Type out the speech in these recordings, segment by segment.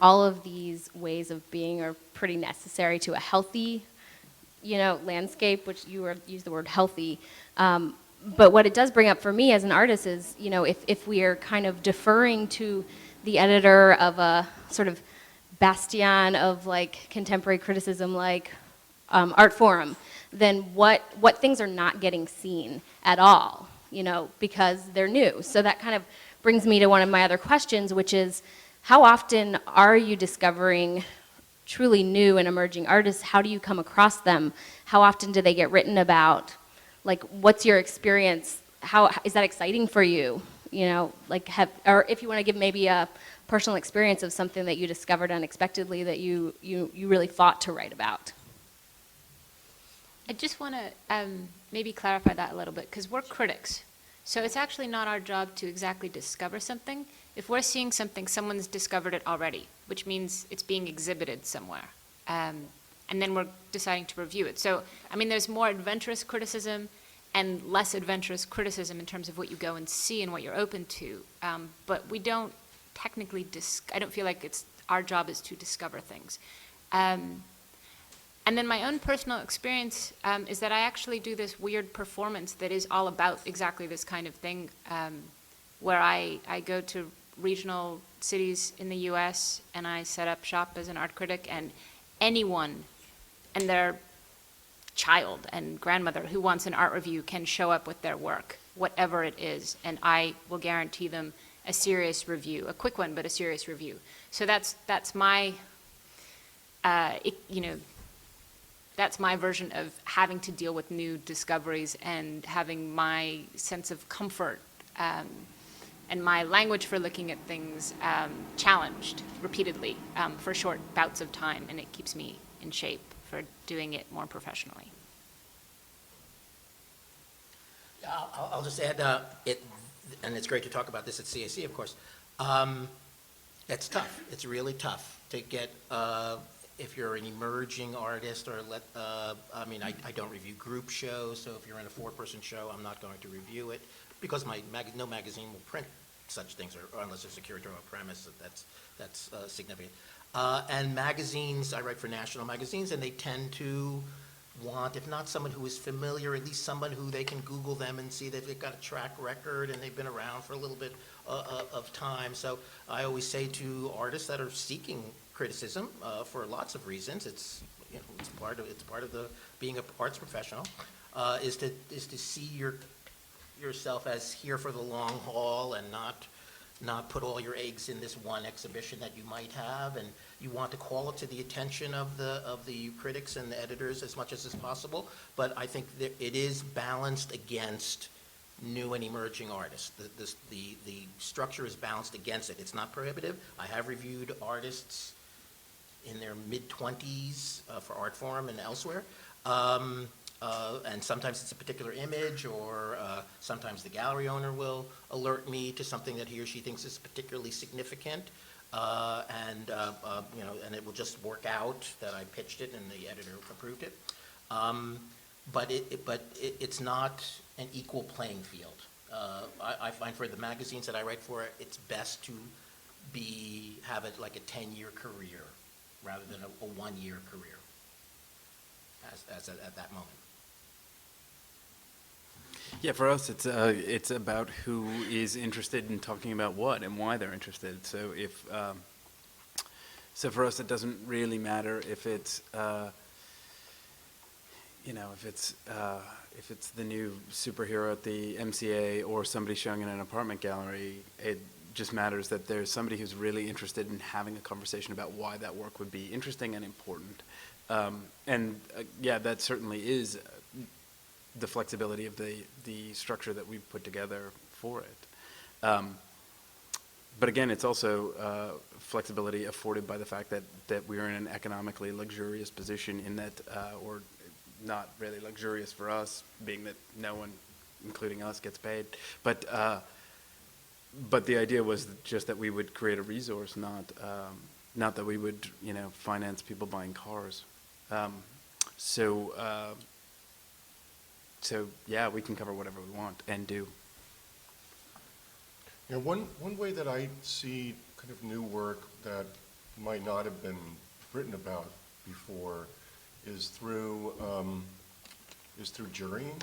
all of these ways of being are pretty necessary to a healthy, landscape, which use the word healthy. But what it does bring up for me as an artist is, if we are kind of deferring to the editor of a sort of bastion of like contemporary criticism, like Art Forum, then what things are not getting seen at all, because they're new. So that kind of brings me to one of my other questions, which is, how often are you discovering truly new and emerging artists? How do you come across them? How often do they get written about? Like, what's your experience? How is that exciting for you? Or if you want to give maybe a personal experience of something that you discovered unexpectedly that you really fought to write about. I just want to maybe clarify that a little bit, because we're critics. So it's actually not our job to exactly discover something. If we're seeing something, someone's discovered it already, which means it's being exhibited somewhere. And then we're deciding to review it. So, there's more adventurous criticism and less adventurous criticism in terms of what you go and see and what you're open to. But we don't technically, I don't feel like our job is to discover things. And then my own personal experience is that I actually do this weird performance that is all about exactly this kind of thing, where I go to regional cities in the US and I set up shop as an art critic, and anyone and their child and grandmother who wants an art review can show up with their work, whatever it is, and I will guarantee them a serious review, a quick one, but a serious review. So that's my, that's my version of having to deal with new discoveries and having my sense of comfort and my language for looking at things challenged repeatedly for short bouts of time, and it keeps me in shape for doing it more professionally. I'll just add, and it's great to talk about this at CAC, of course. It's tough. It's really tough to get, if you're an emerging artist, or I don't review group shows, so if you're in a 4-person show, I'm not going to review it, because no magazine will print such things, or unless there's a curatorial premise that's significant. And magazines, I write for national magazines, and they tend to want, if not someone who is familiar, at least someone who they can Google them and see that they've got a track record and they've been around for a little bit of time. So I always say to artists that are seeking criticism for lots of reasons, it's part of the being an arts professional, is to see yourself as here for the long haul and not put all your eggs in this one exhibition that you might have, and you want to call it to the attention of the critics and the editors as much as is possible. But I think that it is balanced against new and emerging artists. The structure is balanced against it. It's not prohibitive. I have reviewed artists in their mid-20s for Art Forum and elsewhere. And sometimes it's a particular image, or sometimes the gallery owner will alert me to something that he or she thinks is particularly significant, and it will just work out that I pitched it and the editor approved it. But it's not an equal playing field. I find for the magazines that I write for, it's best to have it like a 10-year career rather than a 1-year career at that moment. Yeah, for us, it's about who is interested in talking about what and why they're interested. So so for us, it doesn't really matter if it's if it's the new superhero at the MCA or somebody showing in an apartment gallery. It just matters that there's somebody who's really interested in having a conversation about why that work would be interesting and important. Yeah, that certainly is the flexibility of the structure that we've put together for it. But again, it's also flexibility afforded by the fact that we're in an economically luxurious position in that, or not really luxurious for us, being that no one, including us, gets paid. But the idea was just that we would create a resource, not that we would, finance people buying cars. So yeah, we can cover whatever we want and do. One way that I see kind of new work that might not have been written about before is through jurying,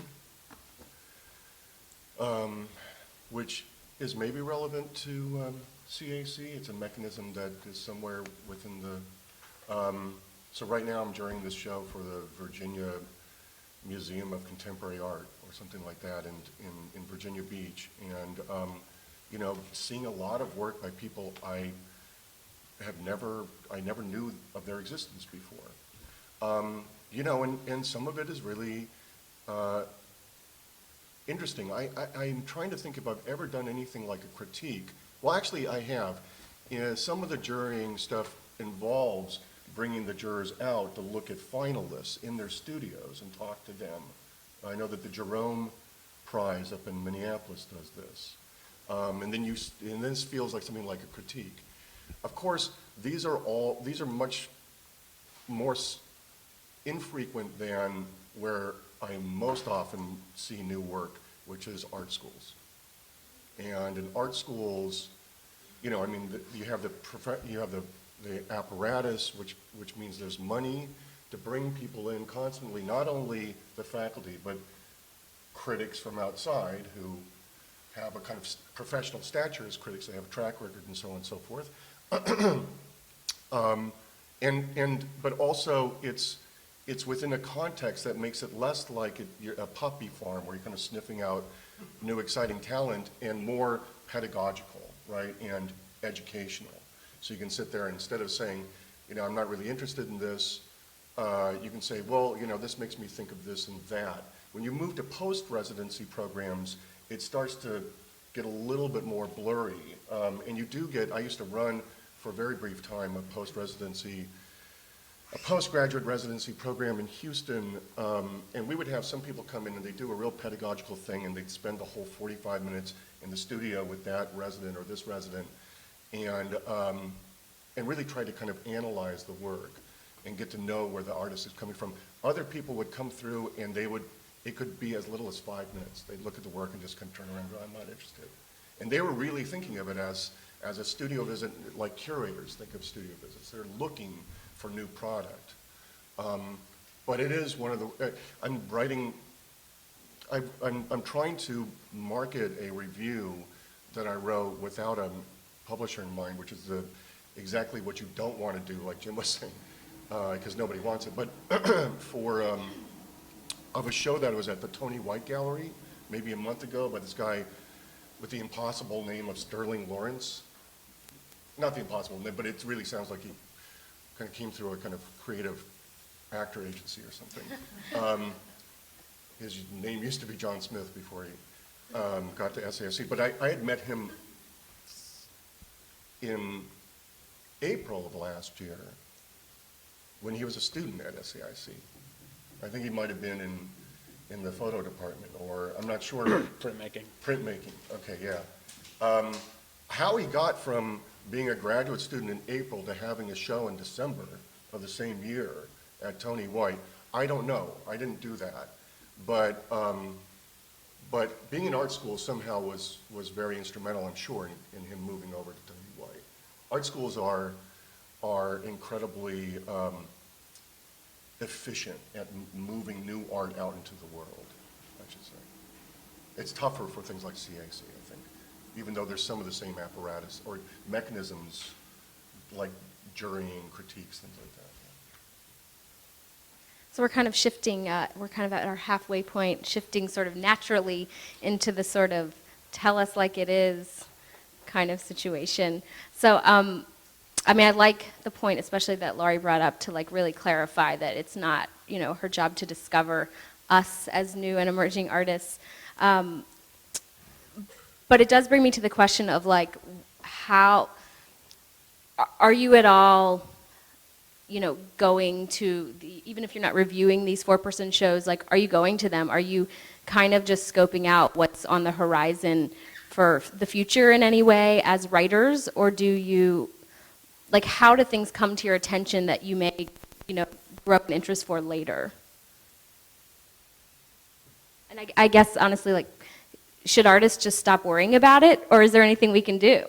which is maybe relevant to CAC. It's a mechanism that is somewhere within the, so right now I'm jurying this show for the Virginia Museum of Contemporary Art or something like that in Virginia Beach. And, you know, seeing a lot of work by people I never knew of their existence before. You know, and some of it is really interesting. I'm trying to think if I've ever done anything like a critique. Well, actually, I have. Some of the jurying stuff involves bringing the jurors out to look at finalists in their studios and talk to them. I know that the Jerome Prize up in Minneapolis does this. And then this feels like something like a critique. Of course, these are much more infrequent than where I most often see new work, which is art schools. And in art schools, you know, I mean, you have the apparatus, which means there's money to bring people in constantly, not only the faculty, but critics from outside who have a kind of professional stature as critics. They have a track record and so on and so forth. But also it's within a context that makes it less like a puppy farm where you're kind of sniffing out new exciting talent, and more pedagogical, right, and educational. So you can sit there and instead of saying, you know, I'm not really interested in this, you can say, well, you know, this makes me think of this and that. When you move to post-residency programs, it starts to get a little bit more blurry. And you do get, I used to run for a very brief time a postgraduate residency program in Houston, and we would have some people come in and they do a real pedagogical thing, and they'd spend the whole 45 minutes in the studio with that resident or this resident, and really try to kind of analyze the work and get to know where the artist is coming from. Other people would come through and it could be as little as 5 minutes. They'd look at the work and just kind of turn around and go, I'm not interested. And they were really thinking of it as a studio visit, like curators think of studio visits. They're looking for new product. But it is one of the, I'm trying to market a review that I wrote without a publisher in mind, which is exactly what you don't want to do, like Jim was saying, because nobody wants it. But of a show that was at the Tony White Gallery maybe a month ago by this guy with the impossible name of Sterling Lawrence. Not the impossible name, but it really sounds like he kind of came through a kind of creative actor agency or something. His name used to be John Smith before he got to SAIC, but I had met him in April of last year when he was a student at SAIC. I think he might have been in the photo department, or I'm not sure. Printmaking. Printmaking, okay, yeah. How he got from being a graduate student in April to having a show in December of the same year at Tony White, I don't know. I didn't do that. But being in art school somehow was very instrumental, I'm sure, in him moving over to Tony White. Art schools are incredibly efficient at moving new art out into the world, I should say. It's tougher for things like CAC, I think, even though there's some of the same apparatus or mechanisms like jurying, critiques, things like that. So we're kind of shifting, we're kind of at our halfway point, shifting sort of naturally into the sort of tell us like it is kind of situation. So, I mean, I like the point, especially that Laurie brought up, to like really clarify that it's not, you know, her job to discover us as new and emerging artists. But it does bring me to the question of like, how, are you at all, you know, going to, even if you're not reviewing these 4-person shows, like, are you going to them? Are you kind of just scoping out what's on the horizon for the future in any way as writers? Or do you, like, how do things come to your attention that you may, you know, grow an interest for later? And I guess, honestly, like, should artists just stop worrying about it, or is there anything we can do?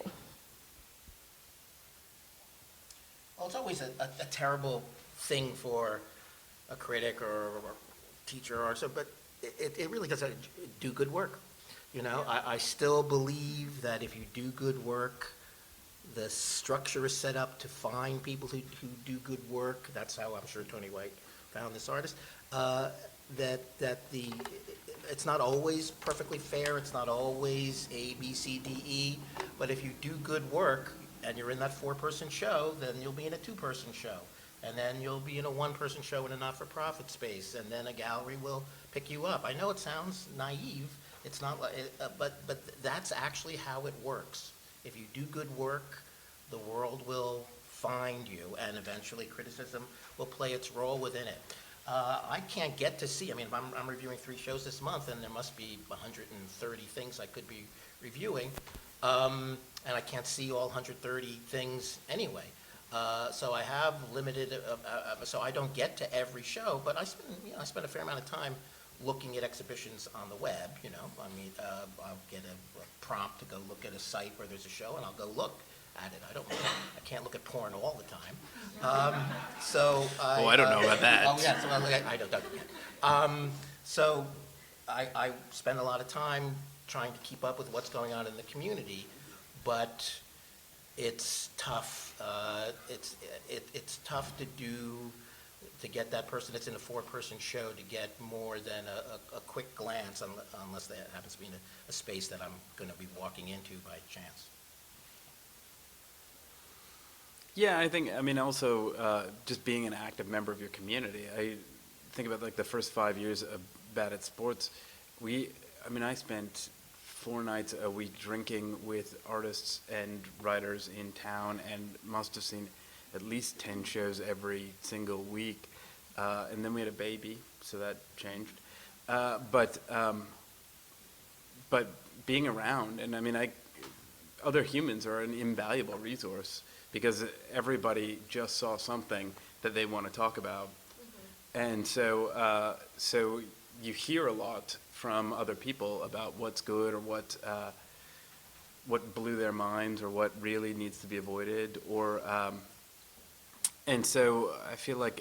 it's always a terrible thing for a critic or a teacher or so, but it really does do good work. You know, I still believe that if you do good work, the structure is set up to find people who do good work. That's how I'm sure Tony White found this artist. It's not always perfectly fair. It's not always A, B, C, D, E. But if you do good work and you're in that 4-person show, then you'll be in a 2-person show. And then you'll be in a 1-person show in a not-for-profit space. And then a gallery will pick you up. I know it sounds naive. It's not like, but that's actually how it works. If you do good work, the world will find you, and eventually criticism will play its role within it. I can't get to see, I mean, if I'm reviewing 3 shows this month, and there must be 130 things I could be reviewing, and I can't see all 130 things anyway. So I have limited, so I don't get to every show, but I spend a fair amount of time looking at exhibitions on the web, you know. I mean, I'll get a prompt to go look at a site where there's a show, and I'll go look at it. I can't look at porn all the time. I don't know about that. Oh, yeah, so I don't. So I spend a lot of time trying to keep up with what's going on in the community, but it's tough. It's tough to get that person that's in a 4-person show to get more than a quick glance, unless that happens to be in a space that I'm going to be walking into by chance. Yeah, I mean, also, just being an active member of your community. I think about, like, the first 5 years of Bad at Sports. I spent 4 nights a week drinking with artists and writers in town, and must have seen at least 10 shows every single week. And then we had a baby, so that changed. But being around, and I mean, other humans are an invaluable resource, because everybody just saw something that they want to talk about. Mm-hmm. And so you hear a lot from other people about what's good, or what blew their minds, or what really needs to be avoided, or and so I feel like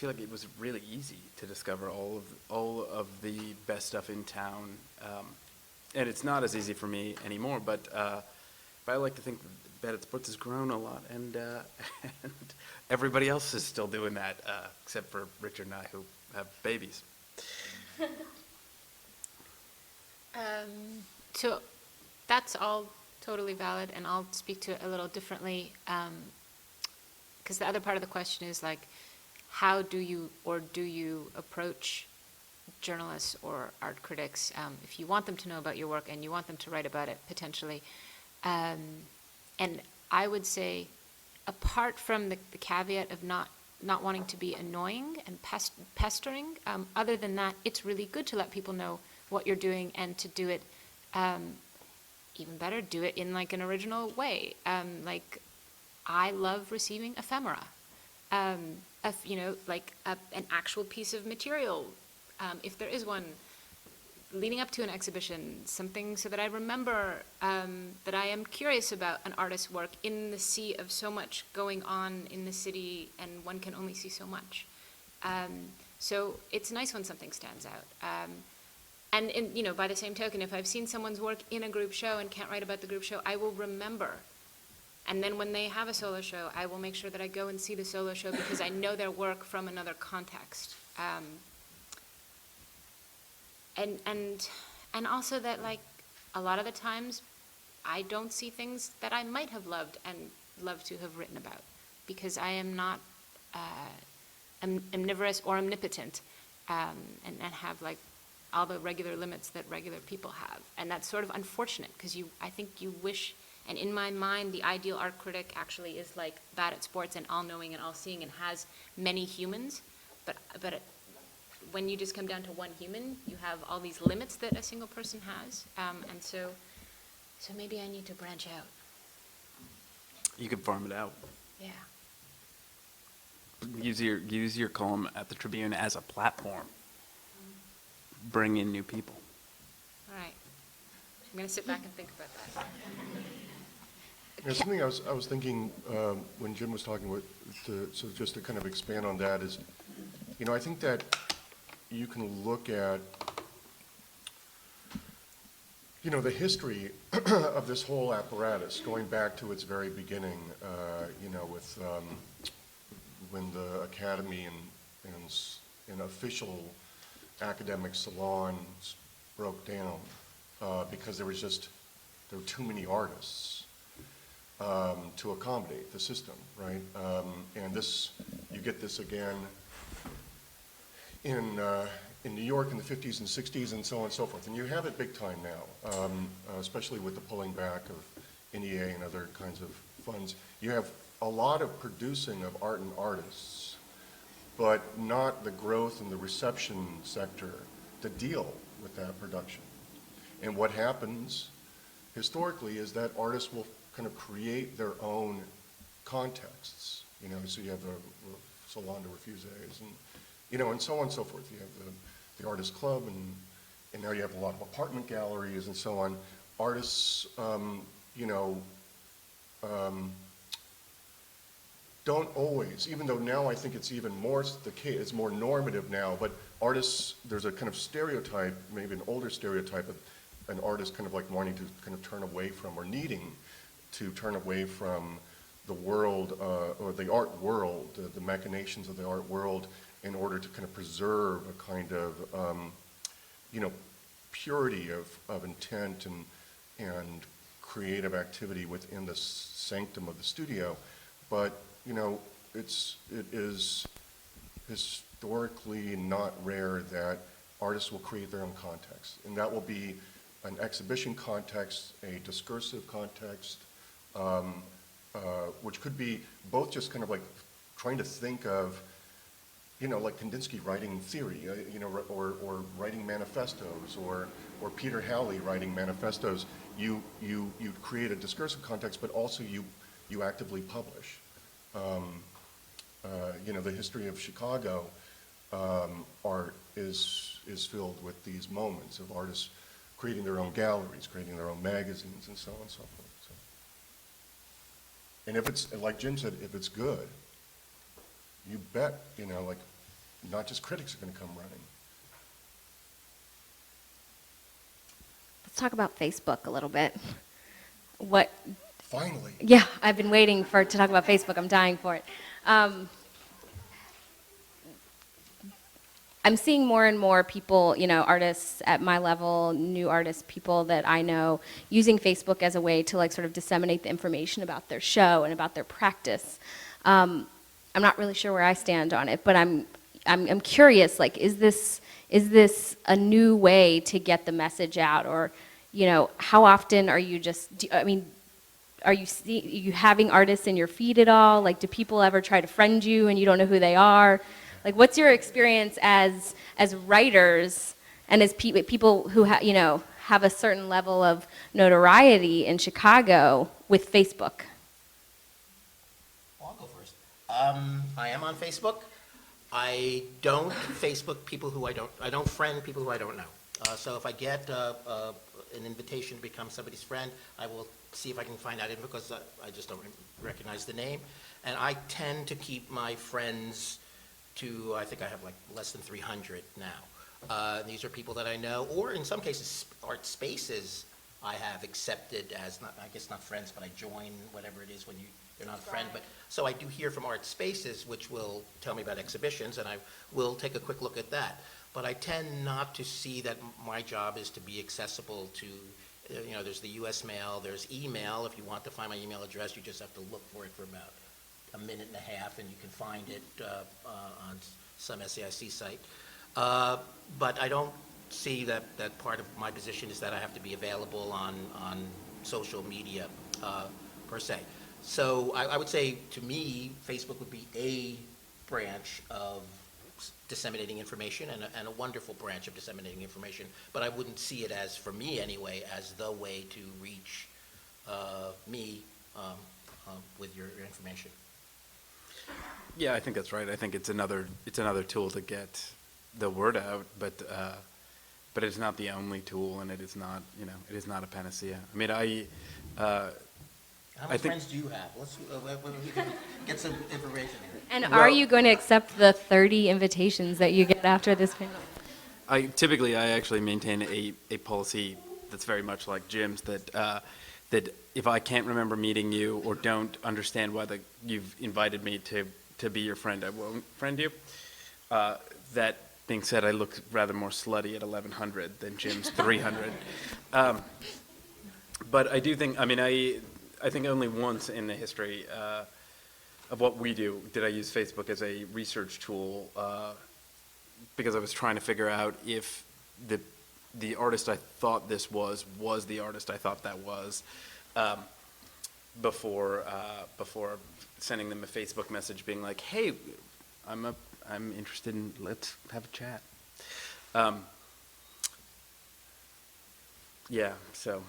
it was really easy to discover all of the best stuff in town, and it's not as easy for me anymore. But I like to think that Bad at Sports has grown a lot, and everybody else is still doing that, except for Richard and I, who have babies. So that's all totally valid, and I'll speak to it a little differently, because the other part of the question is, like, how do you approach journalists or art critics if you want them to know about your work and you want them to write about it potentially? And I would say, apart from the caveat of not wanting to be annoying and pestering, other than that, it's really good to let people know what you're doing, and to do it, even better, do it in, like, an original way. Like, I love receiving ephemera, an actual piece of material, if there is one, leading up to an exhibition, something so that I remember that I am curious about an artist's work in the sea of so much going on in the city, and one can only see so much. So it's nice when something stands out. And by the same token, if I've seen someone's work in a group show and can't write about the group show, I will remember. And then when they have a solo show, I will make sure that I go and see the solo show, because I know their work from another context. And also that, like, a lot of the times I don't see things that I might have loved and loved to have written about, because I am not omnivorous or omnipotent, and have, like, all the regular limits that regular people have. And that's sort of unfortunate, because I think you wish, and in my mind, the ideal art critic actually is, like, Bad at Sports and all-knowing and all-seeing, and has many humans, but when you just come down to one human, you have all these limits that a single person has, and so maybe I need to branch out. You could farm it out. Yeah. Use your column at the Tribune as a platform. Bring in new people. All right. I'm going to sit back and think about that. Yeah, something I was thinking when Jim was talking with, so just to kind of expand on that is, I think that you can look at, the history of this whole apparatus, going back to its very beginning, with when the academy and official academic salons broke down because there were too many artists to accommodate the system, right? And you get this again in New York in the 50s and 60s and so on and so forth. And you have it big time now, especially with the pulling back of NEA and other kinds of funds. You have a lot of producing of art and artists, but not the growth in the reception sector to deal with that production. And what happens historically is that artists will kind of create their own contexts. So you have the Salon de Refuses and so on and so forth. You have the artist club and now you have a lot of apartment galleries and so on. Artists, don't always, even though now I think it's even more the case, it's more normative now, but artists, there's a kind of stereotype, maybe an older stereotype of an artist kind of like wanting to kind of turn away from or needing to turn away from the world or the art world, the machinations of the art world in order to kind of preserve a kind of, purity of intent and creative activity within the sanctum of the studio. But it is historically not rare that artists will create their own context, and that will be an exhibition context, a discursive context, which could be both just kind of like trying to think of, like Kandinsky writing theory, or writing manifestos, or Peter Halley writing manifestos. You create a discursive context, but also you actively publish. The history of Chicago art is filled with these moments of artists creating their own galleries, creating their own magazines, and so on and so forth. So. And if it's, like Jim said, if it's good, you bet, like, not just critics are going to come running. Let's talk about Facebook a little bit. Finally. Yeah, I've been waiting to talk about Facebook. I'm dying for it. I'm seeing more and more people, artists at my level, new artists, people that I know, using Facebook as a way to like sort of disseminate the information about their show and about their practice. I'm not really sure where I stand on it, but I'm curious. Like, is this a new way to get the message out, or, how often are you are you having artists in your feed at all? Like, do people ever try to friend you and you don't know who they are? Like, what's your experience as writers and as people who have a certain level of notoriety in Chicago with Facebook? I'll go first. I am on Facebook. I don't Facebook people who I don't friend people who I don't know. So if I get an invitation to become somebody's friend, I will see if I can find out it because I just don't recognize the name. And I tend to keep my friends to, I think I have like less than 300 now. These are people that I know, or in some cases, art spaces I have accepted as, I guess not friends, but I join whatever it is when you're not a friend. But so I do hear from art spaces, which will tell me about exhibitions, and I will take a quick look at that. But I tend not to see that my job is to be accessible to, there's the US mail, there's email. If you want to find my email address, you just have to look for it for about a minute and a half, and you can find it on some SAIC site. But I don't see that part of my position is that I have to be available on social media per se. So I would say, to me, Facebook would be a branch of disseminating information and a wonderful branch of disseminating information, but I wouldn't see it as, for me anyway, as the way to reach me with your information. Yeah, I think that's right. I think it's another tool to get the word out, but it's not the only tool, and it is not a panacea. I mean, How I many think- friends do you have? Let's, we can get some information here. And Well- are you going to accept the 30 invitations that you get after this panel? Typically, I actually maintain a policy that's very much like Jim's, that if I can't remember meeting you or don't understand why you've invited me to be your friend, I won't friend you. That being said, I look rather more slutty at 1100 than Jim's 300. But I do think, I think only once in the history of what we do did I use Facebook as a research tool, because I was trying to figure out if the artist I thought this was the artist I thought that was, before sending them a Facebook message being like, hey, I'm interested in, let's have a chat. Yeah, so.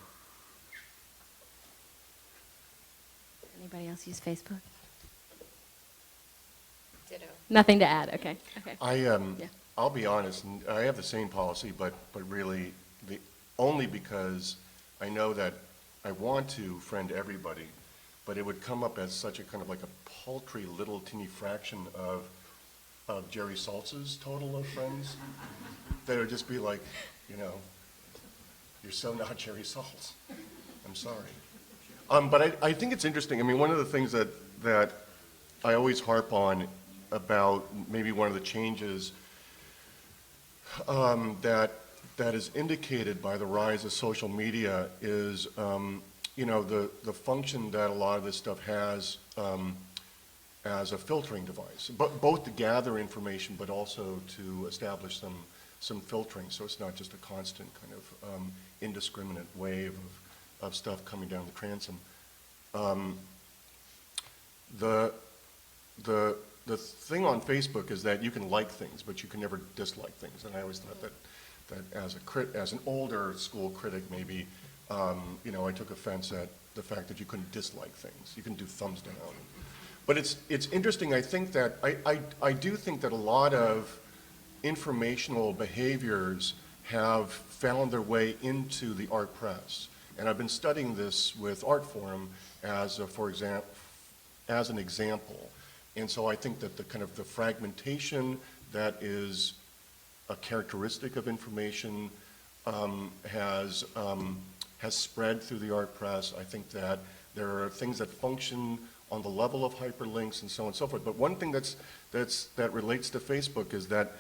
Anybody else use Facebook? Ditto. Nothing to add, okay. I'll be honest, and I have the same policy, but really, only because I know that I want to friend everybody, but it would come up as such a kind of like a paltry little teeny fraction of Jerry Saltz's total of friends, that it would just be like, you're so not Jerry Saltz. I'm sorry. But I think it's interesting. I mean, one of the things that I always harp on about maybe one of the changes that is indicated by the rise of social media is, the function that a lot of this stuff has as a filtering device, but both to gather information, but also to establish some filtering, so it's not just a constant kind of indiscriminate wave of stuff coming down the transom. The thing on Facebook is that you can like things, but you can never dislike things. And I always thought that as an older school critic, maybe, I took offense at the fact that you couldn't dislike things. You can do thumbs down. But it's interesting. I think that I do think that a lot of informational behaviors have found their way into the art press. And I've been studying this with Artforum as an example. And so I think that the kind of the fragmentation that is a characteristic of information has spread through the art press. I think that there are things that function on the level of hyperlinks and so on and so forth. But one thing that relates to Facebook is that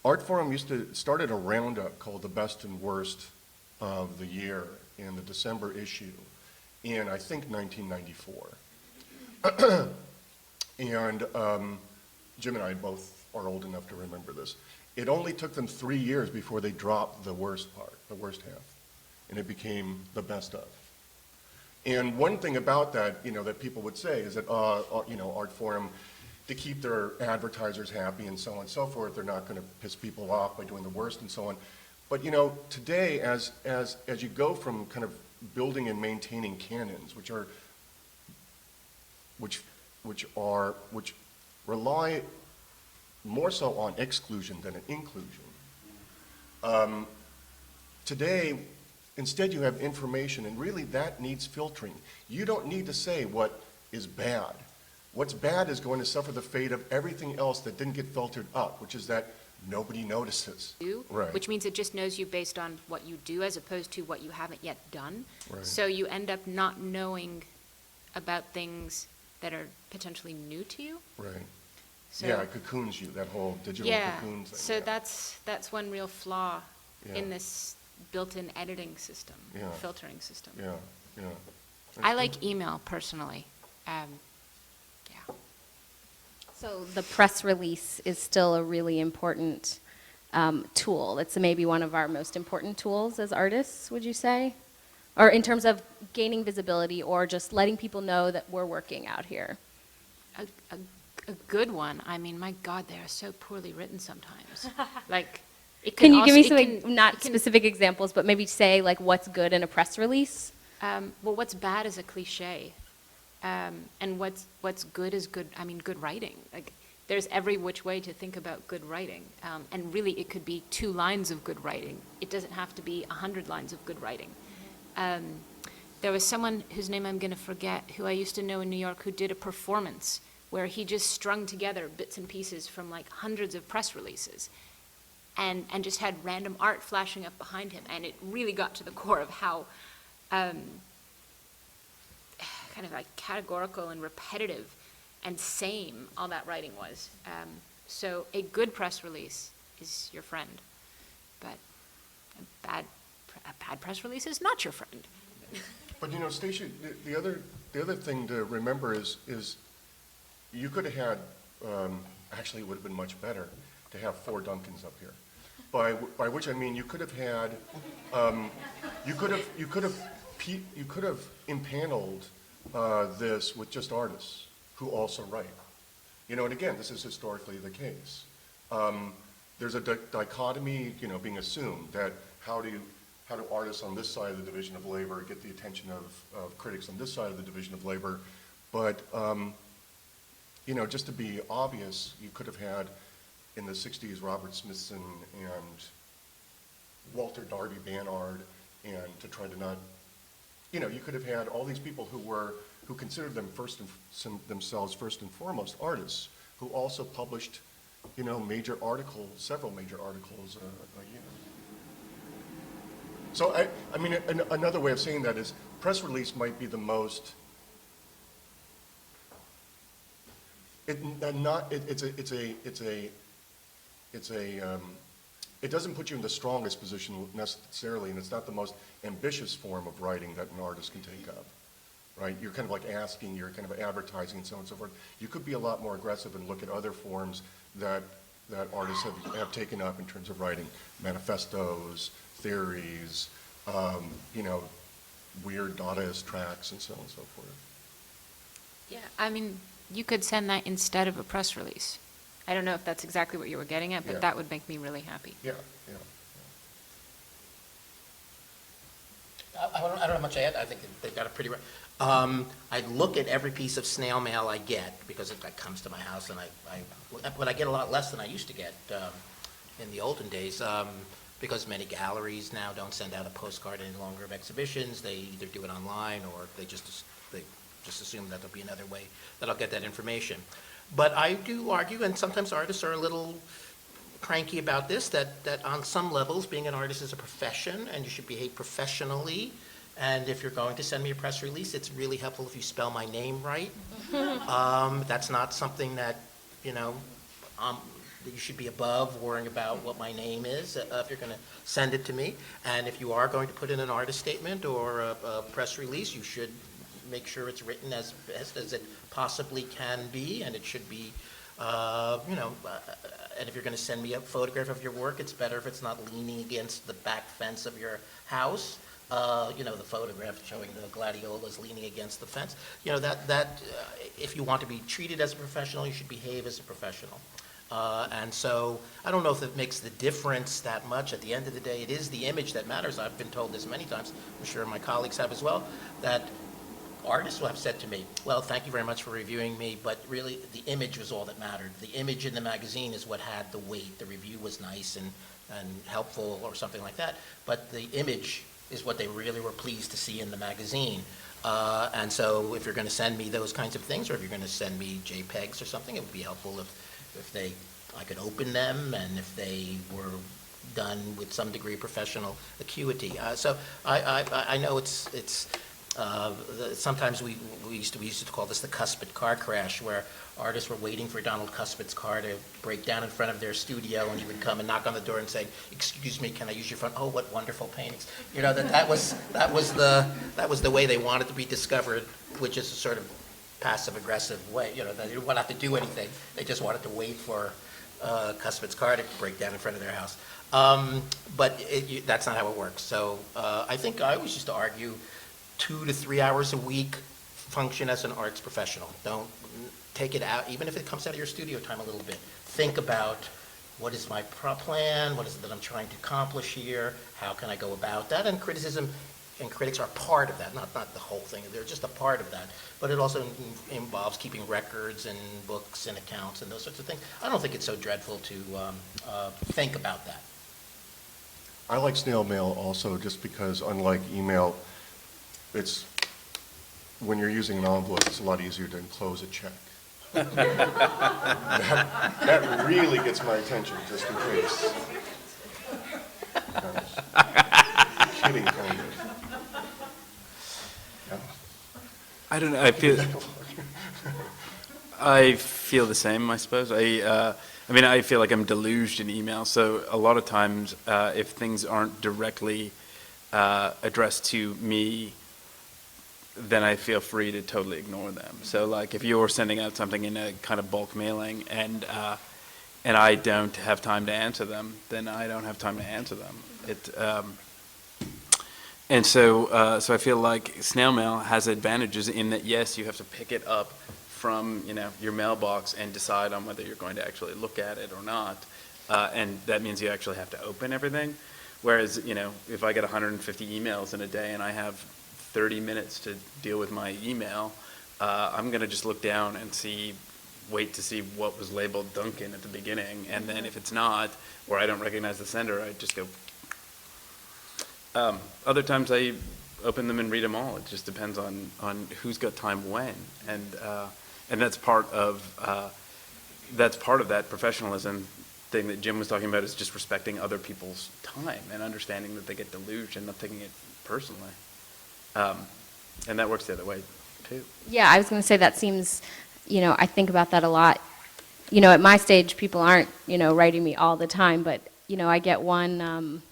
Artforum started a roundup called the best and worst of the year in the December issue in, I think, 1994. And Jim and I both are old enough to remember this. It only took them 3 years before they dropped the worst part, the worst half, and it became the best of. And one thing about that, that people would say is that, Artforum, to keep their advertisers happy and so on and so forth, they're not going to piss people off by doing the worst and so on. But today, as you go from kind of building and maintaining canons, which rely more so on exclusion than an inclusion. Today, instead you have information, and really that needs filtering. You don't need to say what is bad. What's bad is going to suffer the fate of everything else that didn't get filtered up, which is that nobody notices. Right. Which means it just knows you based on what you do as opposed to what you haven't yet done. Right. So you end up not knowing about things that are potentially new to you. Right. So, Yeah, it cocoons you, that whole digital cocoon thing. so yeah. that's one real flaw Yeah. in this built-in editing system, Yeah. filtering system. Yeah, yeah. I like email personally. Yeah. So the press release is still a really important tool. It's maybe one of our most important tools as artists, would you say? Or in terms of gaining visibility or just letting people know that we're working out here? A good one. I mean, my God, they are so poorly written sometimes. Like, it Can can you give me also- some, it can- not it can- specific examples, but maybe say like what's good in a press release? Well, what's bad is a cliche, and what's good is good. I mean, good writing. Like, there's every which way to think about good writing, and really, it could be 2 lines of good writing. It doesn't have to be 100 lines of good writing. there was someone whose name I'm going to forget, who I used to know in New York, who did a performance where he just strung together bits and pieces from like hundreds of press releases and just had random art flashing up behind him. And it really got to the core of how kind of like categorical and repetitive and same all that writing was. So a good press release is your friend, but a bad press release is not your friend. But you know, Stacia, the other thing to remember is you could have had, actually it would have been much better to have 4 Duncans up here. By which I mean you could have had, you could have impaneled this with just artists who also write. You know, and again, this is historically the case. There's a dichotomy, you know, being assumed that how do artists on this side of the division of labor get the attention of critics on this side of the division of labor? But, you know, just to be obvious, you could have had in the 60s Robert Smithson and Walter Darby Bannard, and to try to not, you know, you could have had all these people who considered themselves first and foremost artists, who also published, you know, several major articles a year. So I mean, another way of saying that is press release might be the most. It doesn't put you in the strongest position necessarily, and it's not the most ambitious form of writing that an artist can take up, right? You're kind of like asking, you're kind of advertising and so on and so forth. You could be a lot more aggressive and look at other forms that artists have taken up in terms of writing manifestos, theories, you know, weird Dadaist tracks and so on and so forth. Yeah, I mean, you could send that instead of a press release. I don't know if that's exactly what you were getting at, but Yeah. that would make me really happy. Yeah. I don't know how much I had. I think they've got it pretty right. I look at every piece of snail mail I get because it comes to my house, and but I get a lot less than I used to get in the olden days because many galleries now don't send out a postcard any longer of exhibitions. They either do it online or they just assume that there'll be another way that I'll get that information. But I do argue, and sometimes artists are a little cranky about this, that on some levels, being an artist is a profession, and you should behave professionally. And if you're going to send me a press release, it's really helpful if you spell my name right. That's not something that, you know, that you should be above worrying about what my name is if you're going to send it to me. And if you are going to put in an artist statement or a press release, you should make sure it's written as best as it possibly can be, and it should be, you know, and if you're going to send me a photograph of your work, it's better if it's not leaning against the back fence of your house. You know, the photograph showing the gladiolas leaning against the fence. You know, if you want to be treated as a professional, you should behave as a professional. And so I don't know if it makes the difference that much. At the end of the day, it is the image that matters. I've been told this many times, I'm sure my colleagues have as well, that artists will have said to me, well, thank you very much for reviewing me, but really the image was all that mattered. The image in the magazine is what had the weight. The review was nice and helpful or something like that, but the image is what they really were pleased to see in the magazine. And so if you're going to send me those kinds of things, or if you're going to send me JPEGs or something, it would be helpful if I could open them and if they were done with some degree of professional acuity. So I know it's sometimes we used to call this the Cuspid car crash, where artists were waiting for Donald Cuspid's car to break down in front of their studio, and he would come and knock on the door and say, "Excuse me, can I use your phone?" "Oh, what wonderful paintings!" You know, that was the way they wanted to be discovered, which is a sort of passive aggressive way. You know, they didn't want to have to do anything; they just wanted to wait for Cuspid's car to break down in front of their house. But that's not how it works. So I think I always used to argue 2 to 3 hours a week, function as an arts professional. Don't take it out, even if it comes out of your studio time a little bit. Think about, what is my plan? What is it that I'm trying to accomplish here? How can I go about that? And criticism and critics are part of that, not the whole thing. They're just a part of that. But it also involves keeping records and books and accounts and those sorts of things. I don't think it's so dreadful to think about that. I like snail mail also just because, unlike email, it's, when you're using an envelope, it's a lot easier to enclose a check. That really gets my attention, just in case. Kidding, kind of. Yeah. I don't know, I feel the same, I suppose. I mean, I feel like I'm deluged in email, so a lot of times, if things aren't directly addressed to me, then I feel free to totally ignore them. So like if you're sending out something in a kind of bulk mailing and I don't have time to answer them, then I don't have time to answer them. So I feel like snail mail has advantages in that, yes, you have to pick it up from, your mailbox and decide on whether you're going to actually look at it or not. And that means you actually have to open everything. Whereas, if I get 150 emails in a day and I have 30 minutes to deal with my email, I'm going to just look down and wait to see what was labeled Duncan at the beginning. And then if it's not, or I don't recognize the sender, I just go. Other times I open them and read them all. It just depends on who's got time when. And that's part of that professionalism thing that Jim was talking about, is just respecting other people's time and understanding that they get deluged and not taking it personally. And that works the other way, too. Yeah, I was going to say that seems, I think about that a lot. At my stage, people aren't, writing me all the time, but, I get one,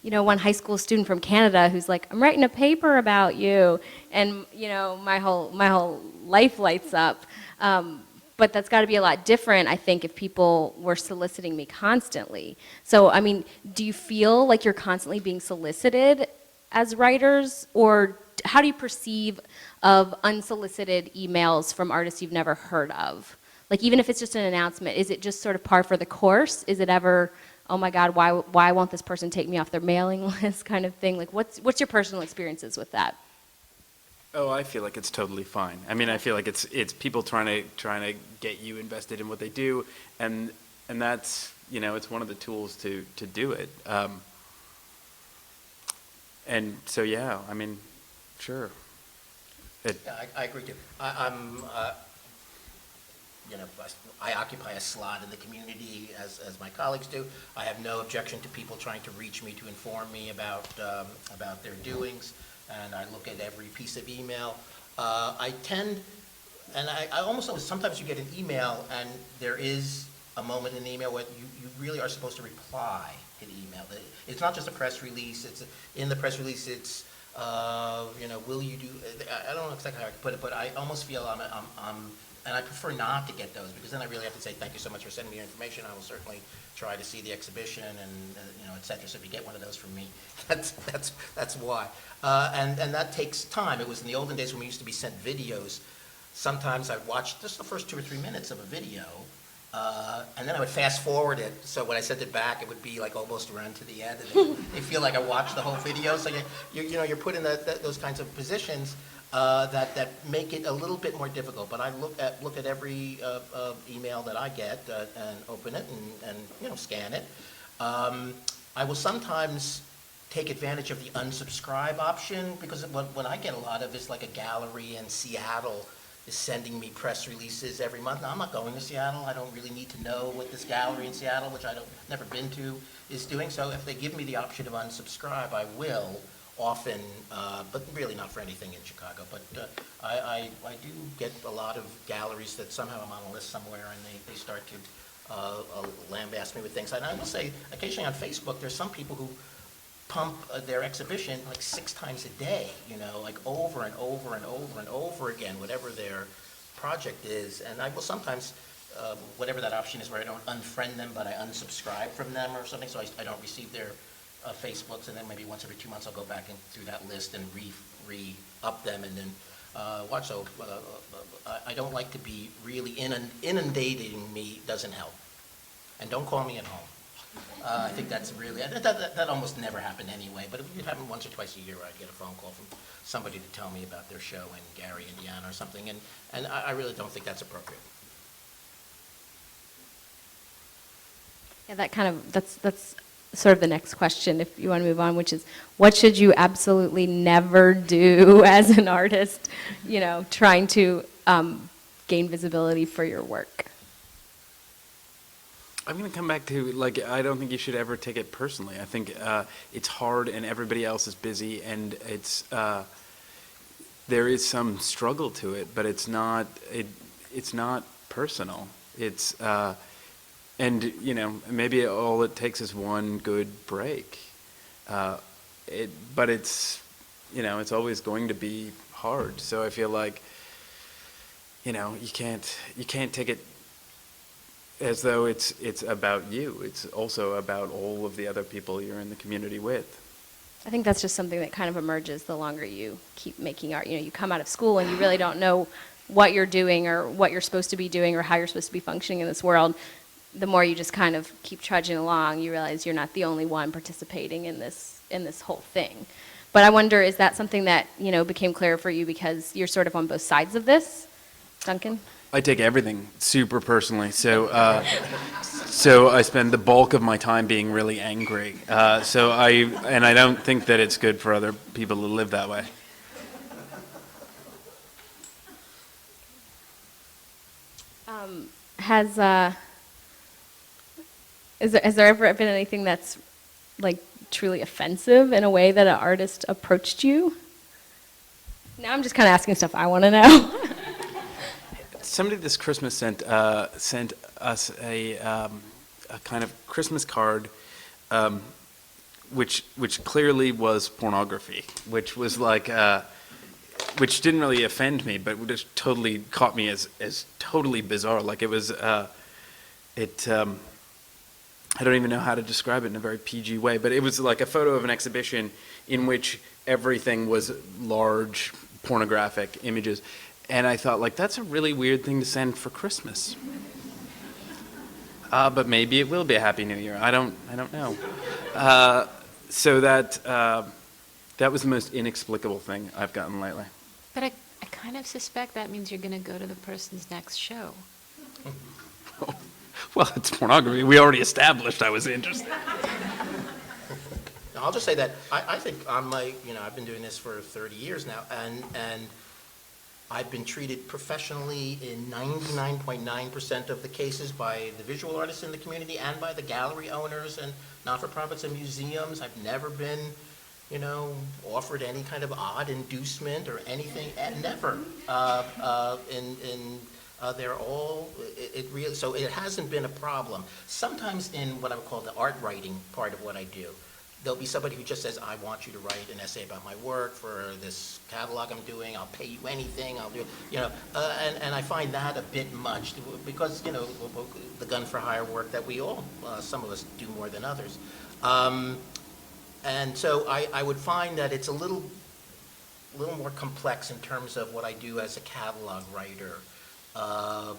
one high school student from Canada who's like, I'm writing a paper about you, and, my whole life lights up. But that's got to be a lot different, I think, if people were soliciting me constantly. So, I mean, do you feel like you're constantly being solicited as writers, or how do you perceive of unsolicited emails from artists you've never heard of? Like, even if it's just an announcement, is it just sort of par for the course? Is it ever, oh my God, why won't this person take me off their mailing list kind of thing? Like, what's your personal experiences with that? Oh, I feel like it's totally fine. I mean, I feel like it's people trying to get you invested in what they do, and that's, it's one of the tools to do it. And so, yeah, I mean, sure. Yeah, I agree too. I occupy a slot in the community as my colleagues do. I have no objection to people trying to reach me to inform me about their doings, and I look at every piece of email. I almost always, sometimes you get an email and there is a moment in the email where you really are supposed to reply to the email. It's not just a press release. In the press release, it's will you do? I don't know exactly how I can put it, but I almost feel and I prefer not to get those, because then I really have to say thank you so much for sending me your information. I will certainly try to see the exhibition and et cetera. So if you get one of those from me, that's why. And that takes time. It was in the olden days when we used to be sent videos. Sometimes I'd watch just the first 2 or 3 minutes of a video, and then I would fast forward it. So when I sent it back, it would be like almost around to the end, and they feel like I watched the whole video. So you're put in those kinds of positions that make it a little bit more difficult. But I look at every email that I get and open it and scan it. I will sometimes take advantage of the unsubscribe option, because what I get a lot of is like a gallery in Seattle is sending me press releases every month. Now, I'm not going to Seattle. I don't really need to know what this gallery in Seattle, which never been to, is doing. So if they give me the option of unsubscribe, I will often, but really not for anything in Chicago. But I do get a lot of galleries that somehow I'm on a list somewhere, and they start to lambaste me with things. And I will say, occasionally on Facebook, there's some people who pump their exhibition like 6 times a day, like over and over and over and over again, whatever their project is. And I will sometimes, whatever that option is, where I don't unfriend them, but I unsubscribe from them or something, so I don't receive their Facebooks, and then maybe once every 2 months I'll go back through that list and re-up them, and then watch. So I don't like to be really inundating me. Doesn't help. And don't call me at home. I think that's really, that almost never happened anyway, but it would happen once or twice a year where I'd get a phone call from somebody to tell me about their show in Gary, Indiana or something, and I really don't think that's appropriate. Yeah, that kind of, that's sort of the next question, if you want to move on, which is, what should you absolutely never do as an artist, trying to gain visibility for your work? I'm going to come back to, like, I don't think you should ever take it personally. I think it's hard and everybody else is busy, and there is some struggle to it, but it's not personal. It's and maybe all it takes is one good break. But it's it's always going to be hard. So I feel like you can't take it as though it's about you. It's also about all of the other people you're in the community with. I think that's just something that kind of emerges the longer you keep making art. You come out of school and you really don't know what you're doing or what you're supposed to be doing or how you're supposed to be functioning in this world. The more you just kind of keep trudging along, you realize you're not the only one participating in this whole thing. But I wonder, is that something that, became clear for you because you're sort of on both sides of this? Duncan? I take everything super personally, so I spend the bulk of my time being really angry. I don't think that it's good for other people to live that way. Has there ever been anything that's like truly offensive in a way that an artist approached you? Now I'm just kind of asking stuff I want to know. Somebody this Christmas sent us a kind of Christmas card, which clearly was pornography, which was like, which didn't really offend me, but just totally caught me as totally bizarre. Like it was, I don't even know how to describe it in a very PG way, but it was like a photo of an exhibition in which everything was large pornographic images. And I thought, like, that's a really weird thing to send for Christmas. But maybe it will be a Happy New Year. I don't know. So that was the most inexplicable thing I've gotten lately. But I kind of suspect that means you're going to go to the person's next show. Well, it's pornography. We already established I was interested. I'll just say that I think I've been doing this for 30 years now, and I've been treated professionally in 99.9% of the cases by the visual artists in the community and by the gallery owners and not-for-profits and museums. I've never been, offered any kind of odd inducement or anything, and never. They're all, so it hasn't been a problem. Sometimes in what I would call the art writing part of what I do, there'll be somebody who just says, I want you to write an essay about my work for this catalog I'm doing, I'll pay you anything, I'll do, and I find that a bit much because, the gun for hire work that we all, some of us do more than others. And so I would find that it's a little more complex in terms of what I do as a catalog writer.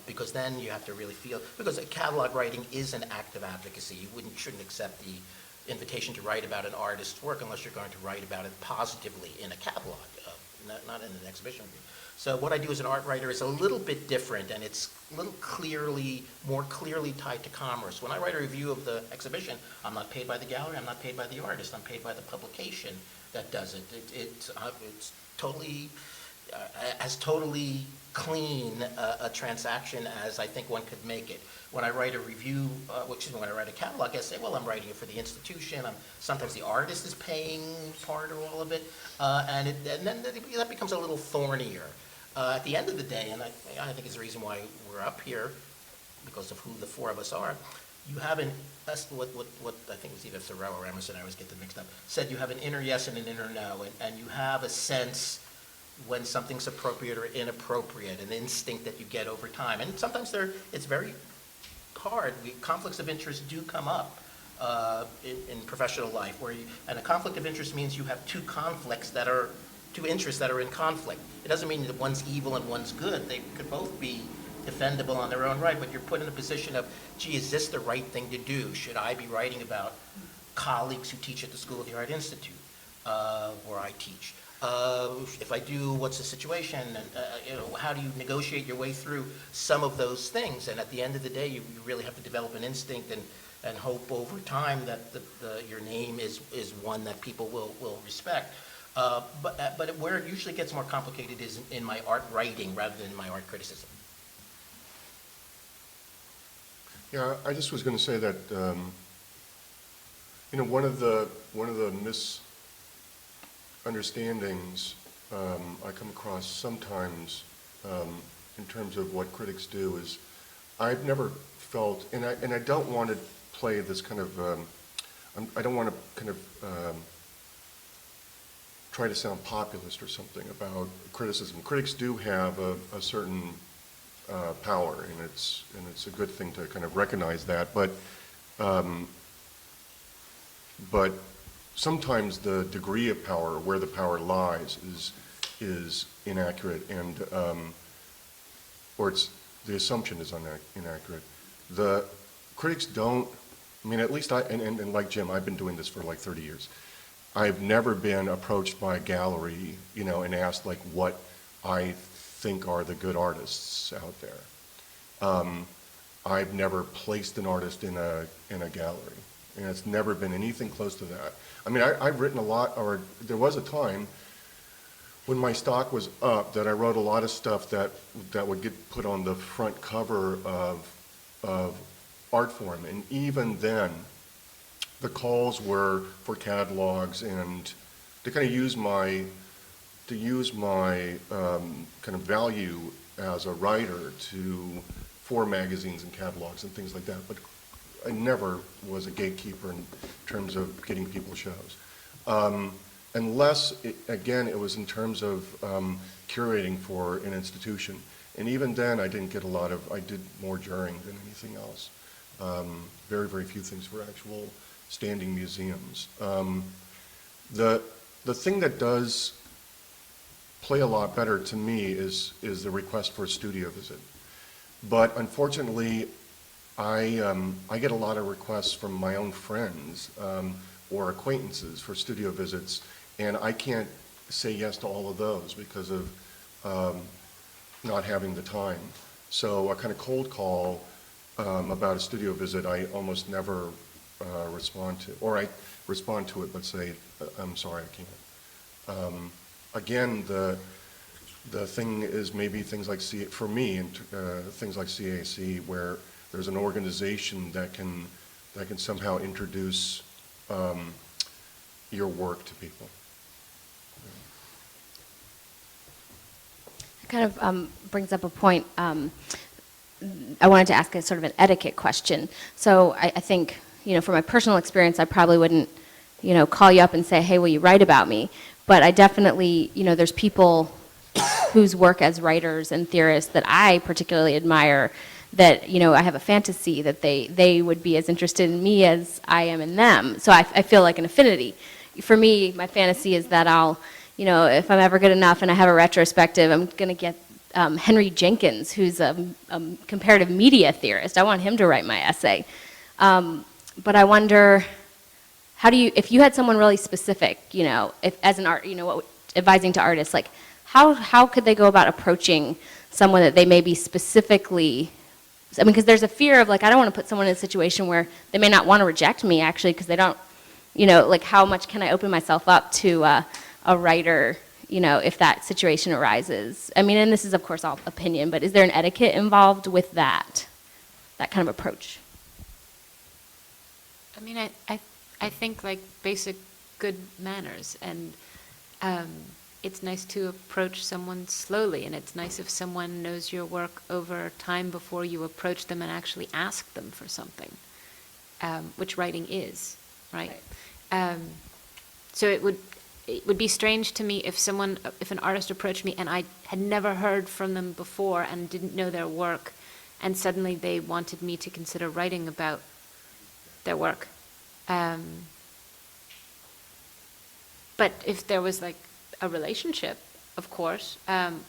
Because then you have to really feel, because catalog writing is an act of advocacy. You shouldn't accept the invitation to write about an artist's work unless you're going to write about it positively in a catalog, not in an exhibition review. So what I do as an art writer is a little bit different, and it's a little more clearly tied to commerce. When I write a review of the exhibition, I'm not paid by the gallery, I'm not paid by the artist, I'm paid by the publication that does it. It's totally, as totally clean a transaction as I think one could make it. When I write a review, when I write a catalog essay, well, I'm writing it for the institution. Sometimes the artist is paying part or all of it, and then that becomes a little thornier. At the end of the day, and I think it's the reason why we're up here, because of who the four of us are, you have that's what I think was either Thoreau or Emerson, I always get them mixed up, said you have an inner yes and an inner no, and you have a sense when something's appropriate or inappropriate, an instinct that you get over time. And sometimes it's very hard. Conflicts of interest do come up in professional life, and a conflict of interest means you have two interests that are in conflict. It doesn't mean that one's evil and one's good. They could both be defendable on their own right, but you're put in a position of, gee, is this the right thing to do? Should I be writing about colleagues who teach at the School of the Art Institute, where I teach? If I do, what's the situation? And how do you negotiate your way through some of those things? And at the end of the day, you really have to develop an instinct and and hope over time that your name is one that people will respect. But where it usually gets more complicated is in my art writing rather than my art criticism. Yeah, I just was going to say that, one of the misunderstandings I come across sometimes in terms of what critics do is I've never felt, and I don't want to play this kind of, I don't want to kind of try to sound populist or something about criticism. Critics do have a certain power, and it's a good thing to kind of recognize that. But sometimes the degree of power, where the power lies, is inaccurate, and or the assumption is inaccurate. The critics don't. I mean, at least and like Jim, I've been doing this for like 30 years. I've never been approached by a gallery, and asked like what I think are the good artists out there. I've never placed an artist in a gallery, and it's never been anything close to that. I mean, I've written a lot, or there was a time when my stock was up that I wrote a lot of stuff that would get put on the front cover of Artforum, and even then, the calls were for catalogs and to kind of use my kind of value as a writer for magazines and catalogs and things like that. But I never was a gatekeeper in terms of getting people shows. Unless, it was in terms of curating for an institution. And even then, I didn't get I did more juring than anything else. Very, very few things for actual standing museums. The thing that does play a lot better to me is the request for a studio visit. But unfortunately, I get a lot of requests from my own friends or acquaintances for studio visits, and I can't say yes to all of those because of not having the time. So a kind of cold call about a studio visit, I almost never respond to, or I respond to it but say, I'm sorry, I can't. Again, the thing is maybe things like for me, and things like CAC, where there's an organization that can somehow introduce your work to people. It kind of brings up a point. I wanted to ask a sort of an etiquette question. So I think, from my personal experience, I probably wouldn't, call you up and say, hey, will you write about me? But I definitely, there's people whose work as writers and theorists that I particularly admire that, I have a fantasy that they would be as interested in me as I am in them. So I feel like an affinity. For me, my fantasy is that I'll, if I'm ever good enough and I have a retrospective, I'm going to get Henry Jenkins, who's a comparative media theorist. I want him to write my essay. But I wonder, if you had someone really specific, if as an art, advising to artists, like how could they go about approaching someone that they may be specifically, because there's a fear of like, I don't want to put someone in a situation where they may not want to reject me actually, because they don't, like how much can I open myself up to a writer, if that situation arises? And this is of course all opinion, but is there an etiquette involved with that kind of approach? I think like basic good manners, and it's nice to approach someone slowly, and it's nice if someone knows your work over time before you approach them and actually ask them for something, which writing is, right? So it would be strange to me if an artist approached me and I had never heard from them before and didn't know their work, and suddenly they wanted me to consider writing about their work. But if there was like a relationship, of course,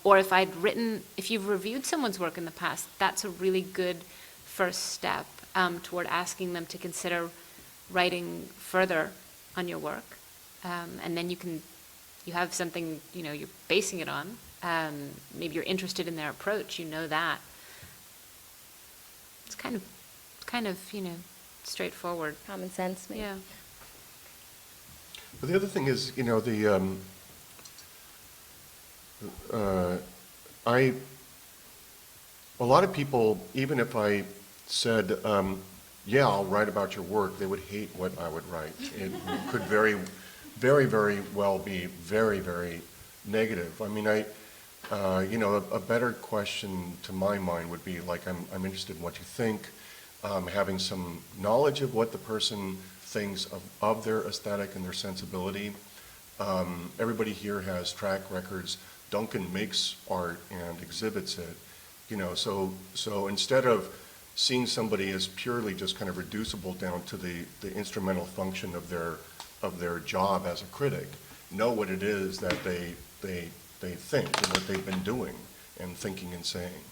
or if you've reviewed someone's work in the past, that's a really good first step toward asking them to consider writing further on your work. And then you have something, you're basing it on. Maybe you're interested in their approach, that. It's kind of, straightforward. Common sense, maybe. Yeah. But the other thing is, you know, a lot of people, even if I said, yeah, I'll write about your work, they would hate what I would write. It could very, very, very well be very, very negative. I mean, you know, a better question to my mind would be like, I'm interested in what you think, having some knowledge of what the person thinks of their aesthetic and their sensibility. Everybody here has track records. Duncan makes art and exhibits it, you know, so instead of seeing somebody as purely just kind of reducible down to the instrumental function of their job as a critic, know what it is that they think and what they've been doing and thinking and saying.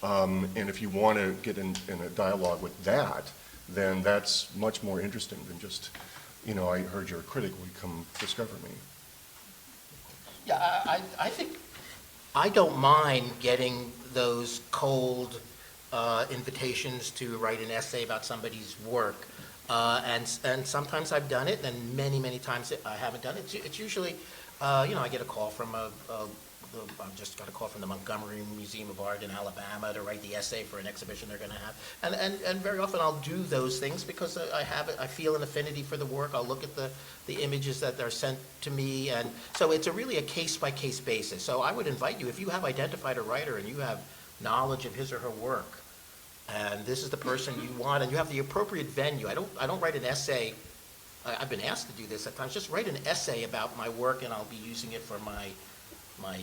And if you want to get in a dialogue with that, then that's much more interesting than just, you know, I heard you're a critic, will you come discover me? Yeah, I think, I don't mind getting those cold invitations to write an essay about somebody's work. And sometimes I've done it, and many, many times I haven't done it. It's usually, you know, I get a call from I just got a call from the Montgomery Museum of Art in Alabama to write the essay for an exhibition they're going to have. And very often I'll do those things because I feel an affinity for the work. I'll look at the images that are sent to me. And so it's really a case-by-case basis. So I would invite you, if you have identified a writer and you have knowledge of his or her work, and this is the person you want, and you have the appropriate venue. I don't write an essay. I've been asked to do this at times. Just write an essay about my work, and I'll be using it for my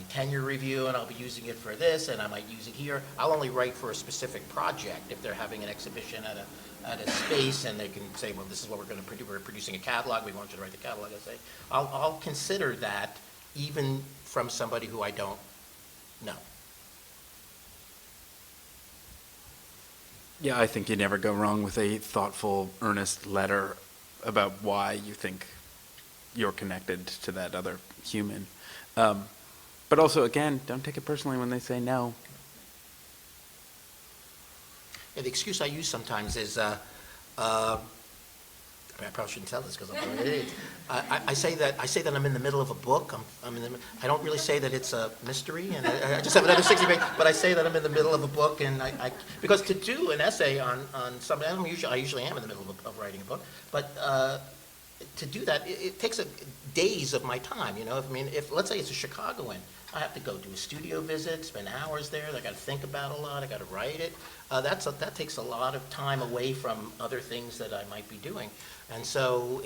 tenure review, and I'll be using it for this, and I might use it here. I'll only write for a specific project if they're having an exhibition at a space, and they can say, well, this is what we're going to produce. We're producing a catalog. We want you to write the catalog essay. I'll consider that even from somebody who I don't know. Yeah, I think you never go wrong with a thoughtful, earnest letter about why you think you're connected to that other human. But also, again, don't take it personally when they say no. Yeah, the excuse I use sometimes is, I probably shouldn't tell this because I'm going to I say that I'm in the middle of a book. I don't really say that it's a mystery, and I just have another 60 pages, but I say that I'm in the middle of a book, and because to do an essay on something, I usually am in the middle of writing a book, but to do that, it takes days of my time, you know. If let's say it's a Chicagoan, I have to go do a studio visit, spend hours there. I got to think about a lot. I got to write it. That takes a lot of time away from other things that I might be doing, and so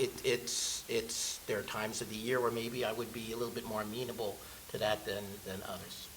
there are times of the year where maybe I would be a little bit more amenable to that than others.